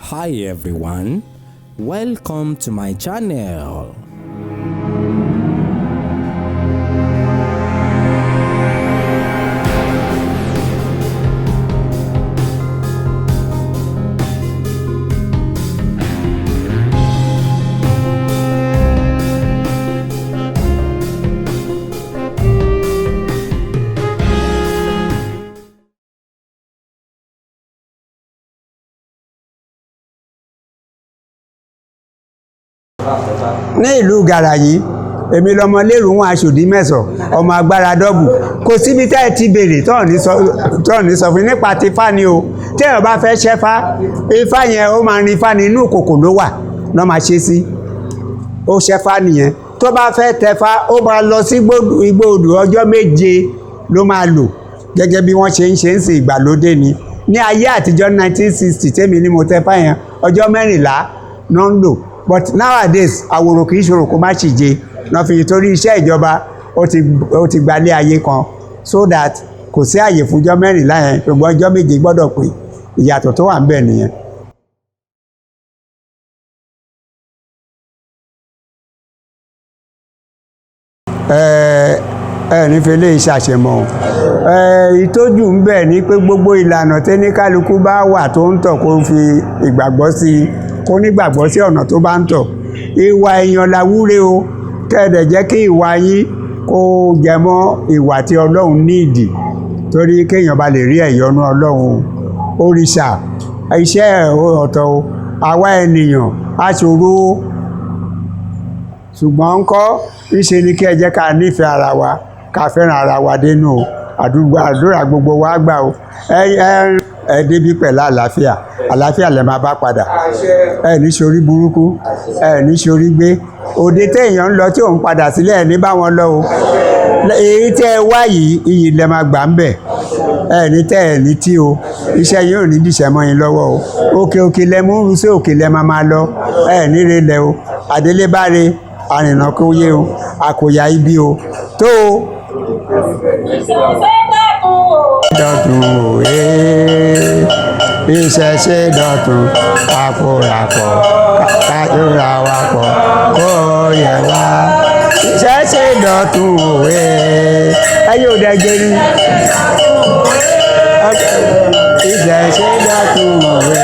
Hi everyone, welcome to my channel. Ní ìlú Gàràyí, èmi lọmọ lérùn aṣòdì mẹ́sàn ọmọ agbára dọ́bù. Kò síbi tẹ́ ẹ ti béèrè tọ́ọ̀ní sọ fún nípa ti Ifá ni o. Tí èèyàn bá fẹ́ ṣẹ́fá, Ifá yẹn ó máa rin Ifá ní inú ìkòkò ló wà lọ́ máa ṣe sí. Ó ṣẹ́fá nìyẹn. Tó bá fẹ́ tẹfá, ó máa lọ sí igbó odò ọjọ́ méje ló máa lò. Gẹ́gẹ́ bí wọ́n ṣe ń sin ìgbàlódé ni. Ní ayé àtijọ́ 1960 tèmi ni mo tẹfá yẹn, ọjọ́ 14 náà ń lò. But nowadays àwòrò kìí ṣòro kó má ṣìje náà fi torí iṣẹ́ ìjọba ó ti gbalé ayé kan so that kò sí àyè fún ọjọ́ 14 yẹn ṣùgbọ́n ọjọ́ 7 gbọ́dọ̀ pé ìyàtọ̀ tó wà ń bẹ nìyẹn. Nífẹ̀ẹ́ lè ṣàṣemọ̀ ìtọ́jú ń bẹ ní pé gbogbo ìlànà tẹ́ní kálukú bá wà tó ń tọ̀ kó fi ìgbàgbọ́ sí i kó nígbàgbọ́ sí ọ̀nà tó bá ń tọ̀. Ìwà èèyàn làwúre o kẹ́ẹ̀dẹ̀ jẹ́ kí ìwà yín kó jẹmọ́ ìwà tí Ọlọ́run ní ìdí torí kéèyàn bá lè rí ẹ̀yọ́nú Ọlọ́run. Òrìṣà iṣẹ́ ọ̀tọ̀ o, àwa ènìyàn aṣòro ṣùgbọ́n ńkọ́ níṣe ni kí ẹ jẹ́ ká nífẹ̀ẹ́ ara wa ká fẹ́ràn ara wa dénú o. Àdúrà gbogbo wa gbà o. Ẹ débí pẹ̀lú àlàáfíà lẹ máa bá padà. Ẹ ní ṣorí burúkú, ẹ ní ṣorí gbé. Òde téèyàn ń lọ tí òun padà sílẹ̀ ẹ ní bá wọn lọ o. Èyí tẹ́ ẹ wá yìí iyì lẹ máa gbà ń bẹ̀. Ẹ ní tẹ́ ẹ ní tí o. Iṣẹ́ yín ò ní dìṣẹ́ mọ́ yín lọ́wọ́ o. Òkè lẹ mú rú sí òkè lẹ máa lọ. Ẹ ní relẹ̀ o. Àdélébáre àrìnà kó yé o. Àkòyà ibi o. Tó o. Dọ̀tun òwe ìṣẹ̀ṣe dọ̀tun àpòràpọ̀ kájúra wa pọ̀ kó yẹ wá. Ìṣẹ̀ṣe dọ̀tun òwe ẹ yóò dẹ́gẹ́ rí. Ìṣẹ̀ṣe dọ̀tun òwe.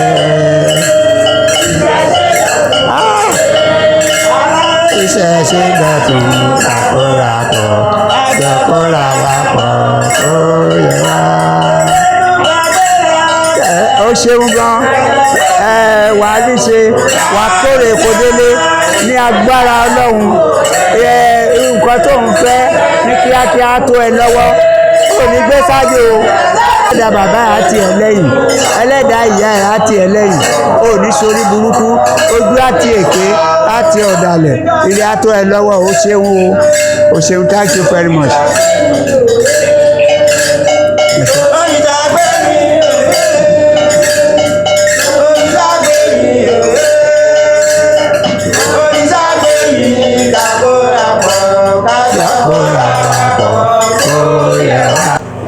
Ìṣẹ̀ṣe dọ̀tun àpòràpọ̀ kóra wa pọ̀ kó yẹ wá. Ó ṣeun gan wà á níṣe wà á kórè kó délé ní agbára Ọlọ́run. Nǹkan tó ń fẹ́ ní kíákíá tó ẹ lọ́wọ́ kò ní gbé sáájú o. Ẹlẹ́dàá bàbá ẹ̀ àti ẹ̀ lẹ́yìn, ẹlẹ́dàá ìyá ẹ̀ àti ẹ̀ lẹ́yìn. Ò ní ṣorí burúkú, ojú àti èké àti ọ̀dàlẹ̀ ilé á tó ẹ lọ́wọ́. Ó ṣeun o, ó ṣeun, thank you very much.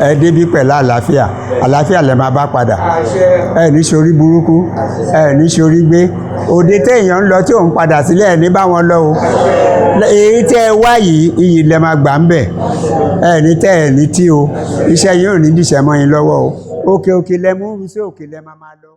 Ẹ débí pẹ̀lú àlàáfíà lẹ máa bá padà. Ẹ ní ṣorí burúkú, ẹ ní ṣorí gbé. Òde téèyàn ń lọ tí òun padà sílẹ̀ ẹ ní bá wọn lọ o. Èyí tẹ́ ẹ wá yìí iyì lẹ máa gbà ń bẹ̀. Ẹ ní tẹ́ ẹ ní tí o. Iṣẹ́ yín ò ní dìṣẹ́ mọ́ yín lọ́wọ́ o. Òkè lẹ mú rú sí òkè lẹ máa lọ.